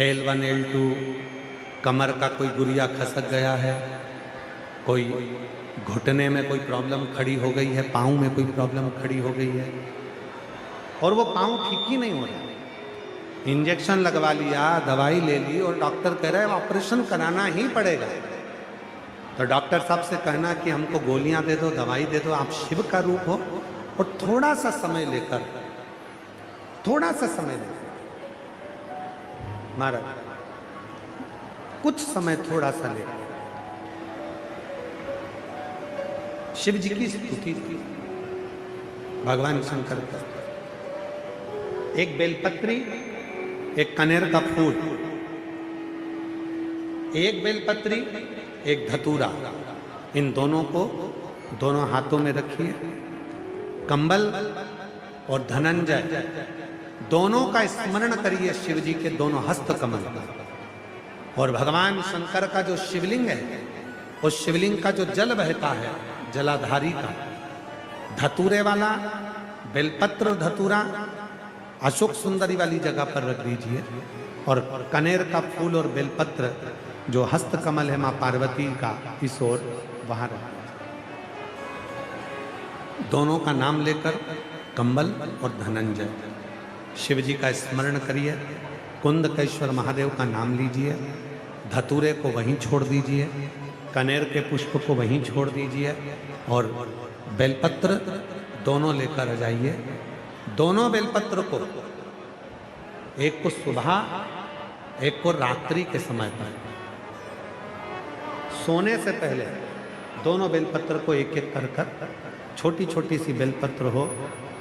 L1 L2, कमर का कोई गुरिया खसक गया है, कोई घुटने में कोई प्रॉब्लम खड़ी हो गई है, पाँव में कोई प्रॉब्लम खड़ी हो गई है और वो पाँव ठीक ही नहीं हो रहा। इंजेक्शन लगवा लिया, दवाई ले ली और डॉक्टर कह रहा है ऑपरेशन कराना ही पड़ेगा। तो डॉक्टर साहब से कहना कि हमको गोलियां दे दो, दवाई दे दो, आप शिव का रूप हो और थोड़ा सा समय लेकर महाराज कुछ समय थोड़ा सा लेकर शिव जी की स्तुति की, भगवान शंकर का एक बेलपत्री, एक कनेर का फूल, एक बेलपत्री, एक धतूरा, इन दोनों को दोनों हाथों में रखिए। कंबल और धनंजय दोनों का स्मरण करिए, शिव जी के दोनों हस्त कमल का। और भगवान शंकर का जो शिवलिंग है, उस शिवलिंग का जो जल बहता है जलाधारी का, धतूरे वाला बेलपत्र धतूरा अशोक सुंदरी वाली जगह पर रख दीजिए और कनेर का फूल और बेलपत्र जो हस्त कमल है मां पार्वती का इस ओर वहां रख, दोनों का नाम लेकर कंबल और धनंजय शिव जी का स्मरण करिए। कुंदकेश्वर महादेव का नाम लीजिए, धतूरे को वहीं छोड़ दीजिए, कनेर के पुष्प को वहीं छोड़ दीजिए और बेलपत्र दोनों लेकर आ जाइए। दोनों बेलपत्र को, एक को सुबह, एक को रात्रि के समय पर सोने से पहले दोनों बेलपत्र को एक एक कर छोटी छोटी सी बेलपत्र हो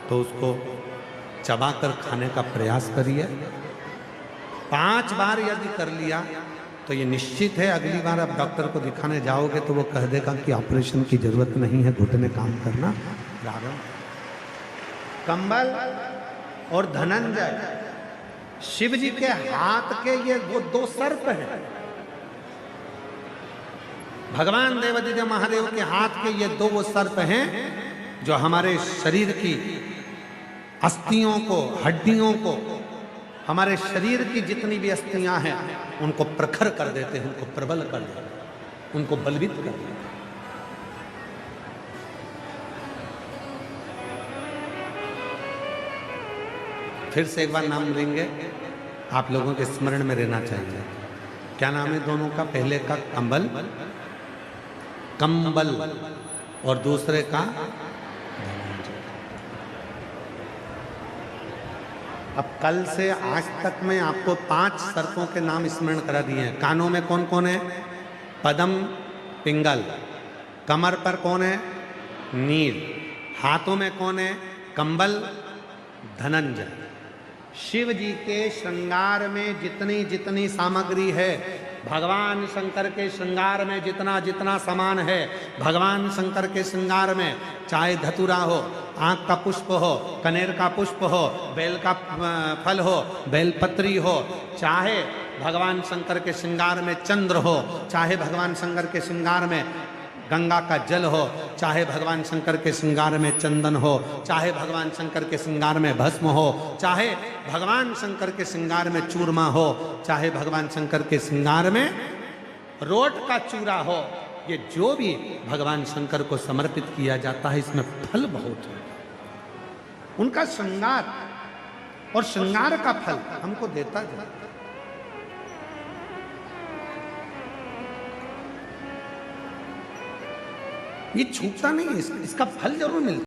तो उसको चबाकर खाने का प्रयास करिए। 5 बार यदि कर लिया तो ये निश्चित है अगली बार आप डॉक्टर को दिखाने जाओगे तो वो कह देगा कि ऑपरेशन की जरूरत नहीं है, घुटने काम करना प्रारंभ। कंबल और धनंजय शिव जी के हाथ के ये वो 2 सर्प हैं। भगवान देवादिदेव महादेव के हाथ के ये 2 वो सर्प हैं जो हमारे शरीर की अस्थियों को, हड्डियों को, हमारे शरीर की जितनी भी अस्थियां हैं उनको प्रखर कर देते हैं, उनको प्रबल कर देते हैं, उनको बलवित कर देते हैं। फिर से एक बार नाम लेंगे, आप लोगों के स्मरण में रहना चाहिए। क्या नाम है दोनों का? पहले का कंबल और दूसरे का अब कल से आज तक में आपको 5 सर्पों के नाम स्मरण करा दिए हैं। कानों में कौन कौन है? पद्म, पिंगल। कमर पर कौन है? नील। हाथों में कौन है? कंबल, धनंजय। शिव जी के श्रृंगार में जितनी जितनी सामग्री है, भगवान शंकर के श्रृंगार में जितना जितना सामान है, भगवान शंकर के श्रृंगार में चाहे धतूरा हो, आँख का पुष्प हो, कनेर का पुष्प हो, बेल का फल हो, बेलपत्री हो, चाहे भगवान शंकर के श्रृंगार में चंद्र हो, चाहे भगवान शंकर के श्रृंगार में गंगा का जल हो, चाहे भगवान शंकर के श्रृंगार में चंदन हो, चाहे भगवान शंकर के श्रृंगार में भस्म हो, चाहे भगवान शंकर के श्रृंगार में चूरमा हो, चाहे भगवान शंकर के श्रृंगार में रोट का चूरा हो, ये जो भी भगवान शंकर को समर्पित किया जाता है इसमें फल बहुत है। उनका श्रृंगार और श्रृंगार का फल हमको देता जाता है। ये छूटता नहीं है, इसका फल जरूर मिलता है।